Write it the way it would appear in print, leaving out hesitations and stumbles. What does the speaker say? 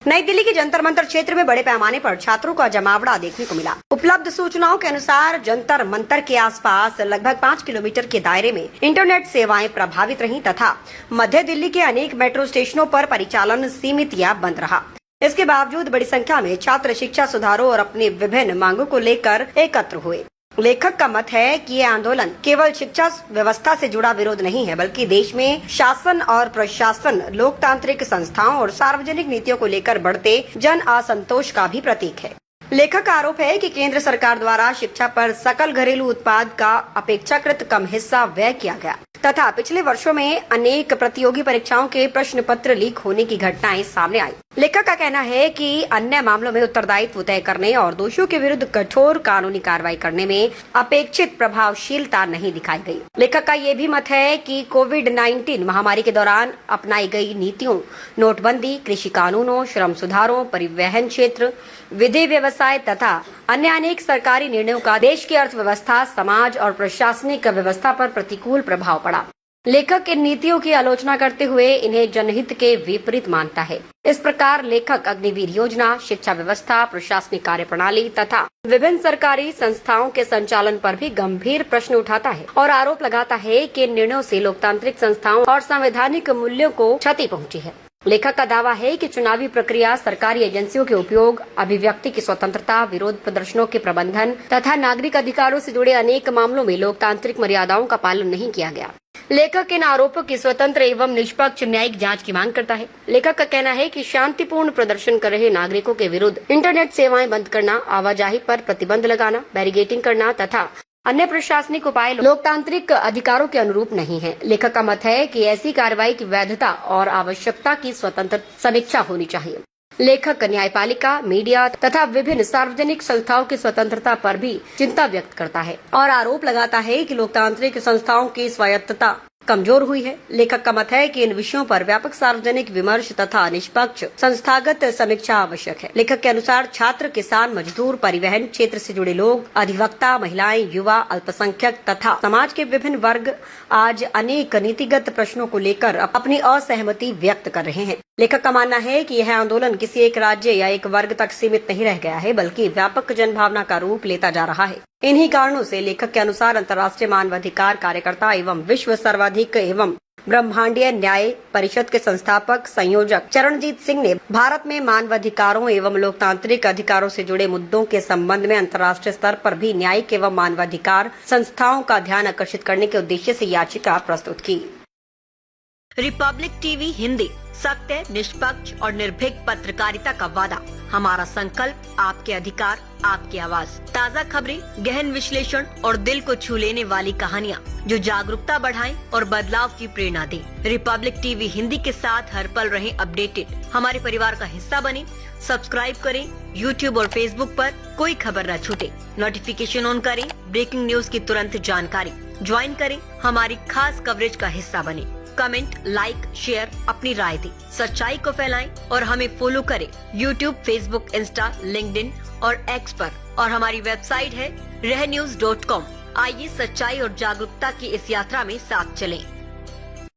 नई दिल्ली के जंतर मंतर क्षेत्र में बड़े पैमाने पर छात्रों का जमावड़ा देखने को मिला। उपलब्ध सूचनाओं के अनुसार जंतर मंतर के आसपास लगभग 5 किलोमीटर के दायरे में इंटरनेट सेवाएं प्रभावित रहीं तथा मध्य दिल्ली के अनेक मेट्रो स्टेशनों पर परिचालन सीमित या बंद रहा। इसके बावजूद बड़ी संख्या में छात्र शिक्षा सुधारों और अपनी विभिन्न मांगों को लेकर एकत्र हुए। लेखक का मत है कि ये आंदोलन केवल शिक्षा व्यवस्था से जुड़ा विरोध नहीं है, बल्कि देश में शासन और प्रशासन, लोकतांत्रिक संस्थाओं और सार्वजनिक नीतियों को लेकर बढ़ते जन असंतोष का भी प्रतीक है। लेखक का आरोप है कि केंद्र सरकार द्वारा शिक्षा पर सकल घरेलू उत्पाद का अपेक्षाकृत कम हिस्सा व्यय किया गया तथा पिछले वर्षों में अनेक प्रतियोगी परीक्षाओं के प्रश्न पत्र लीक होने की घटनाएं सामने आई। लेखक का कहना है कि अन्य मामलों में उत्तरदायित्व तय करने और दोषियों के विरुद्ध कठोर कानूनी कार्रवाई करने में अपेक्षित प्रभावशीलता नहीं दिखाई गई। लेखक का ये भी मत है कि कोविड-19 महामारी के दौरान अपनाई गई नीतियों, नोटबंदी, कृषि कानूनों, श्रम सुधारों, परिवहन क्षेत्र, विधि व्यवसाय तथा अन्य अनेक सरकारी निर्णयों का देश की अर्थव्यवस्था, समाज और प्रशासनिक व्यवस्था पर प्रतिकूल प्रभाव पड़ा। लेखक इन नीतियों की आलोचना करते हुए इन्हें जनहित के विपरीत मानता है। इस प्रकार लेखक अग्निवीर योजना, शिक्षा व्यवस्था, प्रशासनिक कार्यप्रणाली तथा विभिन्न सरकारी संस्थाओं के संचालन पर भी गंभीर प्रश्न उठाता है और आरोप लगाता है कि इन निर्णयों से लोकतांत्रिक संस्थाओं और संवैधानिक मूल्यों को क्षति पहुंची है। लेखक का दावा है कि चुनावी प्रक्रिया, सरकारी एजेंसियों के उपयोग, अभिव्यक्ति की स्वतंत्रता, विरोध प्रदर्शनों के प्रबंधन तथा नागरिक अधिकारों से जुड़े अनेक मामलों में लोकतांत्रिक मर्यादाओं का पालन नहीं किया गया। लेखक इन आरोपों की स्वतंत्र एवं निष्पक्ष न्यायिक जांच की मांग करता है। लेखक का कहना है कि शांतिपूर्ण प्रदर्शन कर रहे नागरिकों के विरुद्ध इंटरनेट सेवाएं बंद करना, आवाजाही पर प्रतिबंध लगाना, बैरिकेडिंग करना तथा अन्य प्रशासनिक उपाय लोकतांत्रिक अधिकारों के अनुरूप नहीं है। लेखक का मत है कि ऐसी कार्रवाई की वैधता और आवश्यकता की स्वतंत्र समीक्षा होनी चाहिए। लेखक न्यायपालिका, मीडिया तथा विभिन्न सार्वजनिक संस्थाओं की स्वतंत्रता पर भी चिंता व्यक्त करता है और आरोप लगाता है कि लोकतांत्रिक संस्थाओं की स्वायत्तता कमजोर हुई है। लेखक का मत है कि इन विषयों पर व्यापक सार्वजनिक विमर्श तथा निष्पक्ष संस्थागत समीक्षा आवश्यक है। लेखक के अनुसार छात्र, किसान, मजदूर, परिवहन क्षेत्र से जुड़े लोग, अधिवक्ता, महिलाएं, युवा, अल्पसंख्यक तथा समाज के विभिन्न वर्ग आज अनेक नीतिगत प्रश्नों को लेकर अपनी असहमति व्यक्त कर रहे हैं। लेखक का मानना है कि यह आंदोलन किसी एक राज्य या एक वर्ग तक सीमित नहीं रह गया है, बल्कि व्यापक जनभावना का रूप लेता जा रहा है। इन्हीं कारणों से लेखक के अनुसार अंतर्राष्ट्रीय मानवाधिकार कार्यकर्ता एवं विश्व सर्वाधिक एवं ब्रह्मांडीय न्याय परिषद के संस्थापक संयोजक चरणजीत सिंह ने भारत में मानवाधिकारों एवं लोकतांत्रिक अधिकारों से जुड़े मुद्दों के संबंध में अंतर्राष्ट्रीय स्तर पर भी न्यायिक एवं मानवाधिकार संस्थाओं का ध्यान आकर्षित करने के उद्देश्य से याचिका प्रस्तुत की। रिपब्लिक टीवी हिंदी, सत्य, निष्पक्ष और निर्भीक पत्रकारिता का वादा। हमारा संकल्प, आपके अधिकार, आपकी आवाज। ताज़ा खबरें, गहन विश्लेषण और दिल को छू लेने वाली कहानियाँ जो जागरूकता बढ़ाएं और बदलाव की प्रेरणा दें। रिपब्लिक टीवी हिंदी के साथ हर पल रहें अपडेटेड। हमारे परिवार का हिस्सा बने। सब्सक्राइब करें। YouTube और Facebook पर कोई खबर न छूटे। नोटिफिकेशन ऑन करें। ब्रेकिंग न्यूज की तुरंत जानकारी। ज्वाइन करें, हमारी खास कवरेज का हिस्सा बने। कमेंट, लाइक, शेयर, अपनी राय दें, सच्चाई को फैलाएं और हमें फॉलो करें YouTube, Facebook, Insta, LinkedIn और X पर। और हमारी वेबसाइट है रहnews.com। आइए सच्चाई और जागरूकता की इस यात्रा में साथ चलें।